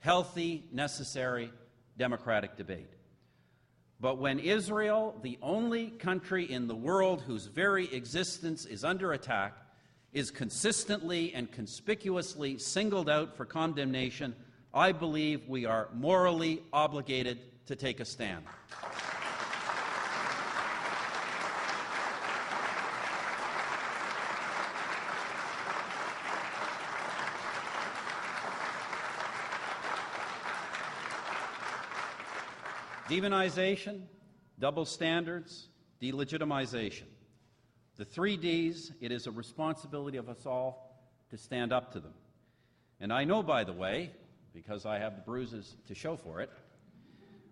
healthy, necessary, democratic debate. But when Israel, the only country in the world whose very existence is under attack, is consistently and conspicuously singled out for condemnation, I believe we are morally obligated to take a stand. Demonization, double standards, delegitimization. The 3 Ds, it is a responsibility of us all to stand up to them. And I know, by the way, because I have the bruises to show for it,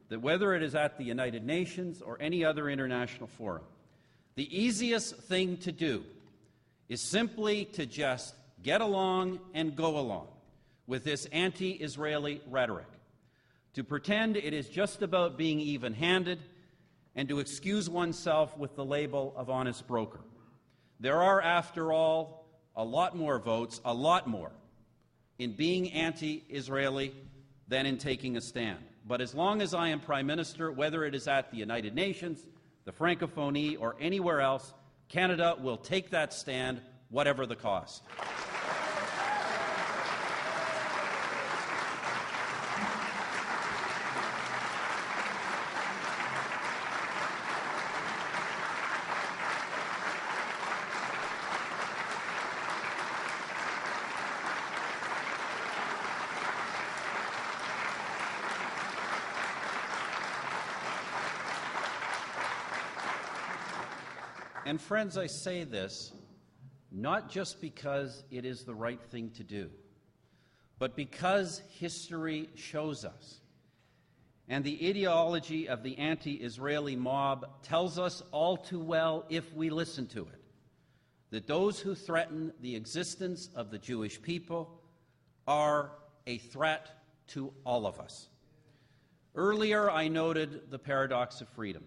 that whether it is at the United Nations or any other international forum, the easiest thing to do is simply to just get along and go along with this anti-Israeli rhetoric, to pretend it is just about being even-handed, and to excuse oneself with the label of honest broker. There are, after all, a lot more votes, a lot more, in being anti-Israeli than in taking a stand. But as long as I am Prime Minister, whether it is at the United Nations, the Francophonie, or anywhere else, Canada will take that stand, whatever the cost. And friends, I say this not just because it is the right thing to do, but because history shows us, and the ideology of the anti-Israeli mob tells us all too well, if we listen to it, that those who threaten the existence of the Jewish people are a threat to all of us. Earlier, I noted the paradox of freedom.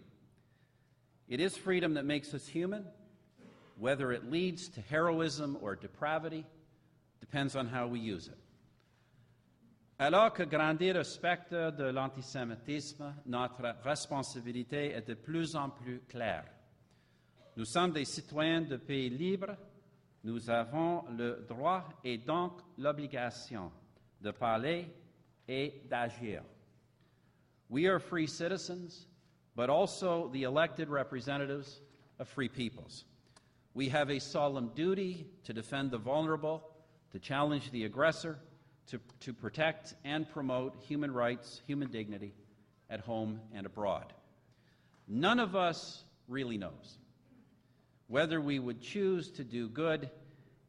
It is freedom that makes us human. Whether it leads to heroism or depravity depends on how we use it. Alors que grandir le spectre de l'antisémitisme, notre responsabilité est de plus en plus claire. Nous sommes des citoyens de pays libres. Nous avons le droit et donc l'obligation de parler et d'agir. We are free citizens, but also the elected representatives of free peoples. We have a solemn duty to defend the vulnerable, to challenge the aggressor, to protect and promote human rights, human dignity at home and abroad. None of us really knows whether we would choose to do good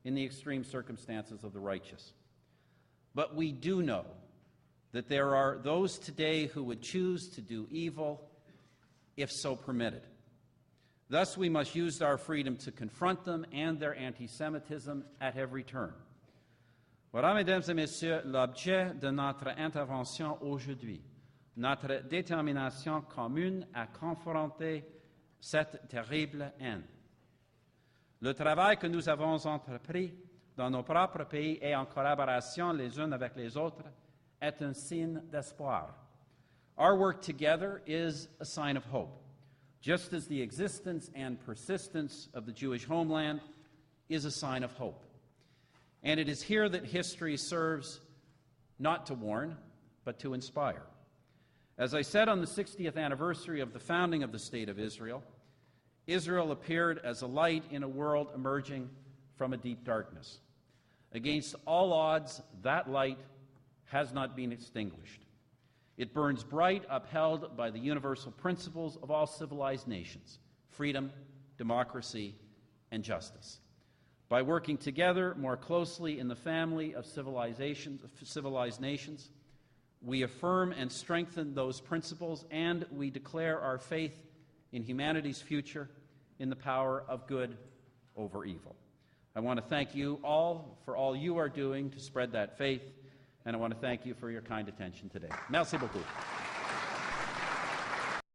in the extreme circumstances of the righteous. But we do know that there are those today who would choose to do evil if so permitted. Thus, we must use our freedom to confront them and their anti-Semitism at every turn. Voilà, mesdames et messieurs, l'objet de notre intervention aujourd'hui, notre détermination commune à confronter cette terrible haine. Le travail que nous avons entrepris dans nos propres pays et en collaboration les uns avec les autres est un signe d'espoir. Our work together is a sign of hope, just as the existence and persistence of the Jewish homeland is a sign of hope. And it is here that history serves not to warn, but to inspire. As I said on the 60th anniversary of the founding of the State of Israel, Israel appeared as a light in a world emerging from a deep darkness. Against all odds, that light has not been extinguished. It burns bright, upheld by the universal principles of all civilized nations: freedom, democracy, and justice. By working together more closely in the family of civilized nations, we affirm and strengthen those principles, and we declare our faith in humanity's future, in the power of good over evil. I want to thank you all for all you are doing to spread that faith, and I want to thank you for your kind attention today. Merci beaucoup.